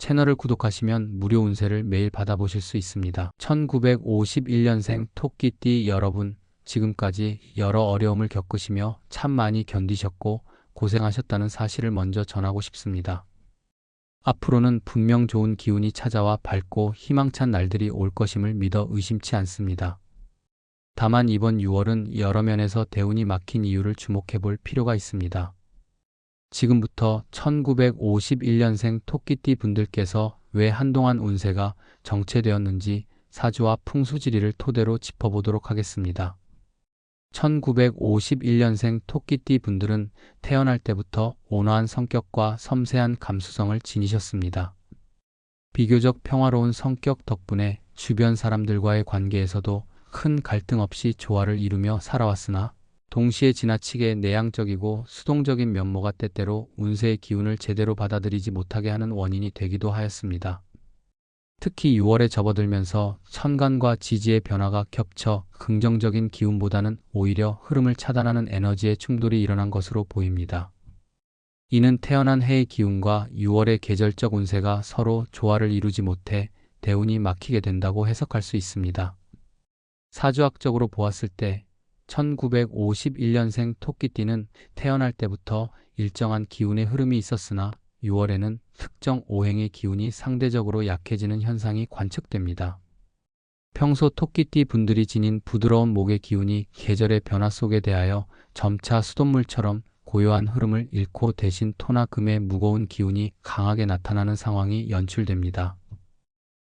채널을 구독하시면 무료 운세를 매일 받아보실 수 있습니다. 1951년생 토끼띠 여러분, 지금까지 여러 어려움을 겪으시며 참 많이 견디셨고 고생하셨다는 사실을 먼저 전하고 싶습니다. 앞으로는 분명 좋은 기운이 찾아와 밝고 희망찬 날들이 올 것임을 믿어 의심치 않습니다. 다만 이번 6월은 여러 면에서 대운이 막힌 이유를 주목해 볼 필요가 있습니다. 지금부터 1951년생 토끼띠 분들께서 왜 한동안 운세가 정체되었는지 사주와 풍수지리를 토대로 짚어보도록 하겠습니다. 1951년생 토끼띠 분들은 태어날 때부터 온화한 성격과 섬세한 감수성을 지니셨습니다. 비교적 평화로운 성격 덕분에 주변 사람들과의 관계에서도 큰 갈등 없이 조화를 이루며 살아왔으나 동시에 지나치게 내향적이고 수동적인 면모가 때때로 운세의 기운을 제대로 받아들이지 못하게 하는 원인이 되기도 하였습니다. 특히 6월에 접어들면서 천간과 지지의 변화가 겹쳐 긍정적인 기운보다는 오히려 흐름을 차단하는 에너지의 충돌이 일어난 것으로 보입니다. 이는 태어난 해의 기운과 6월의 계절적 운세가 서로 조화를 이루지 못해 대운이 막히게 된다고 해석할 수 있습니다. 사주학적으로 보았을 때 1951년생 토끼띠는 태어날 때부터 일정한 기운의 흐름이 있었으나 6월에는 특정 오행의 기운이 상대적으로 약해지는 현상이 관측됩니다. 평소 토끼띠 분들이 지닌 부드러운 목의 기운이 계절의 변화 속에 대하여 점차 수돗물처럼 고요한 흐름을 잃고 대신 토나 금의 무거운 기운이 강하게 나타나는 상황이 연출됩니다.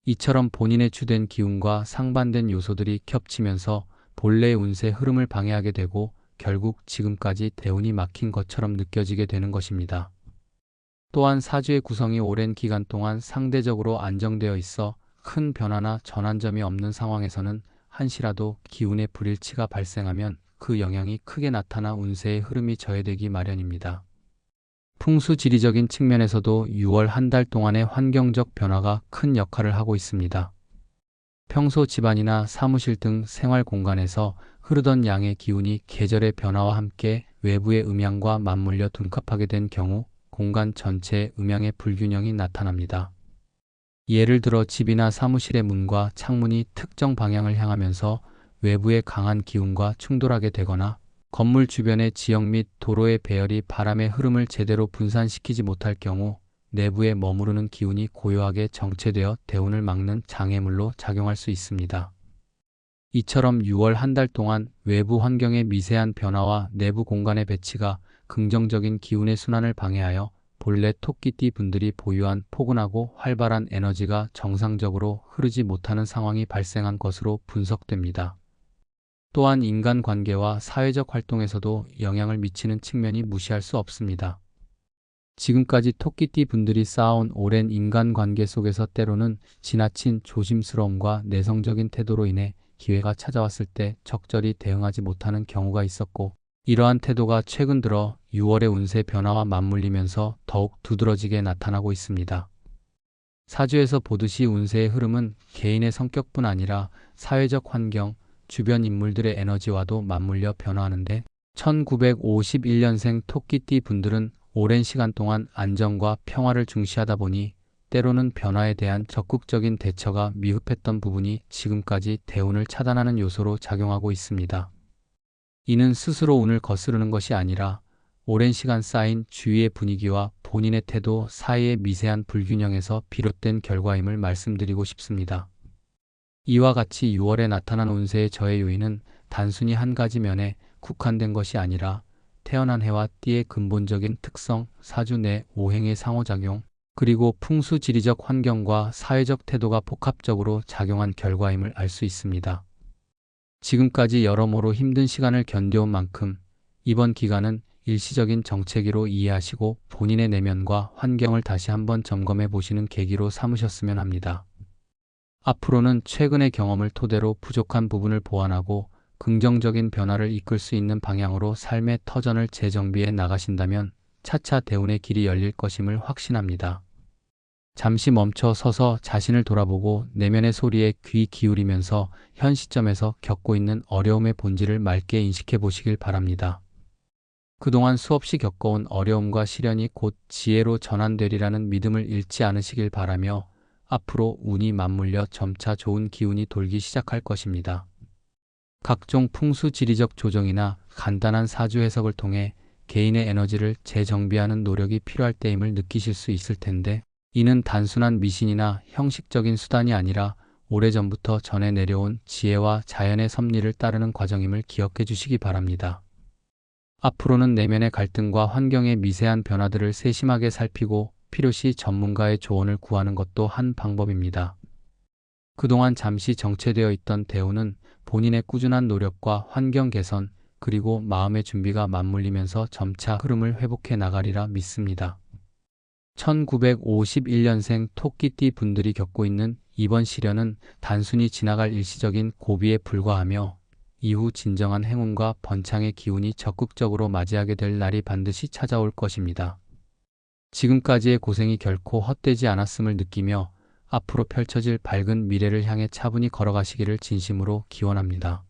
이처럼 본인의 주된 기운과 상반된 요소들이 겹치면서 본래의 운세 흐름을 방해하게 되고 결국 지금까지 대운이 막힌 것처럼 느껴지게 되는 것입니다. 또한 사주의 구성이 오랜 기간 동안 상대적으로 안정되어 있어 큰 변화나 전환점이 없는 상황에서는 한시라도 기운의 불일치가 발생하면 그 영향이 크게 나타나 운세의 흐름이 저해되기 마련입니다. 풍수지리적인 측면에서도 6월 한 달 동안의 환경적 변화가 큰 역할을 하고 있습니다. 평소 집안이나 사무실 등 생활 공간에서 흐르던 양의 기운이 계절의 변화와 함께 외부의 음양과 맞물려 둔갑하게 된 경우 공간 전체에 음양의 불균형이 나타납니다. 예를 들어 집이나 사무실의 문과 창문이 특정 방향을 향하면서 외부의 강한 기운과 충돌하게 되거나 건물 주변의 지역 및 도로의 배열이 바람의 흐름을 제대로 분산시키지 못할 경우 내부에 머무르는 기운이 고요하게 정체되어 대운을 막는 장애물로 작용할 수 있습니다. 이처럼 6월 한 달 동안 외부 환경의 미세한 변화와 내부 공간의 배치가 긍정적인 기운의 순환을 방해하여 본래 토끼띠 분들이 보유한 포근하고 활발한 에너지가 정상적으로 흐르지 못하는 상황이 발생한 것으로 분석됩니다. 또한 인간관계와 사회적 활동에서도 영향을 미치는 측면이 무시할 수 없습니다. 지금까지 토끼띠 분들이 쌓아온 오랜 인간관계 속에서 때로는 지나친 조심스러움과 내성적인 태도로 인해 기회가 찾아왔을 때 적절히 대응하지 못하는 경우가 있었고, 이러한 태도가 최근 들어 6월의 운세 변화와 맞물리면서 더욱 두드러지게 나타나고 있습니다. 사주에서 보듯이 운세의 흐름은 개인의 성격뿐 아니라 사회적 환경, 주변 인물들의 에너지와도 맞물려 변화하는데 1951년생 토끼띠 분들은 오랜 시간 동안 안정과 평화를 중시하다 보니 때로는 변화에 대한 적극적인 대처가 미흡했던 부분이 지금까지 대운을 차단하는 요소로 작용하고 있습니다. 이는 스스로 운을 거스르는 것이 아니라 오랜 시간 쌓인 주위의 분위기와 본인의 태도 사이의 미세한 불균형에서 비롯된 결과임을 말씀드리고 싶습니다. 이와 같이 6월에 나타난 운세의 저해 요인은 단순히 한 가지 면에 국한된 것이 아니라 태어난 해와 띠의 근본적인 특성, 사주 내 오행의 상호작용, 그리고 풍수지리적 환경과 사회적 태도가 복합적으로 작용한 결과임을 알 수 있습니다. 지금까지 여러모로 힘든 시간을 견뎌온 만큼 이번 기간은 일시적인 정체기로 이해하시고 본인의 내면과 환경을 다시 한번 점검해 보시는 계기로 삼으셨으면 합니다. 앞으로는 최근의 경험을 토대로 부족한 부분을 보완하고 긍정적인 변화를 이끌 수 있는 방향으로 삶의 터전을 재정비해 나가신다면 차차 대운의 길이 열릴 것임을 확신합니다. 잠시 멈춰 서서 자신을 돌아보고 내면의 소리에 귀 기울이면서 현 시점에서 겪고 있는 어려움의 본질을 맑게 인식해 보시길 바랍니다. 그동안 수없이 겪어온 어려움과 시련이 곧 지혜로 전환되리라는 믿음을 잃지 않으시길 바라며 앞으로 운이 맞물려 점차 좋은 기운이 돌기 시작할 것입니다. 각종 풍수 지리적 조정이나 간단한 사주 해석을 통해 개인의 에너지를 재정비하는 노력이 필요할 때임을 느끼실 수 있을 텐데, 이는 단순한 미신이나 형식적인 수단이 아니라 오래전부터 전해 내려온 지혜와 자연의 섭리를 따르는 과정임을 기억해 주시기 바랍니다. 앞으로는 내면의 갈등과 환경의 미세한 변화들을 세심하게 살피고 필요시 전문가의 조언을 구하는 것도 한 방법입니다. 그동안 잠시 정체되어 있던 대우는 본인의 꾸준한 노력과 환경 개선, 그리고 마음의 준비가 맞물리면서 점차 흐름을 회복해 나가리라 믿습니다. 1951년생 토끼띠 분들이 겪고 있는 이번 시련은 단순히 지나갈 일시적인 고비에 불과하며 이후 진정한 행운과 번창의 기운이 적극적으로 맞이하게 될 날이 반드시 찾아올 것입니다. 지금까지의 고생이 결코 헛되지 않았음을 느끼며 앞으로 펼쳐질 밝은 미래를 향해 차분히 걸어가시기를 진심으로 기원합니다.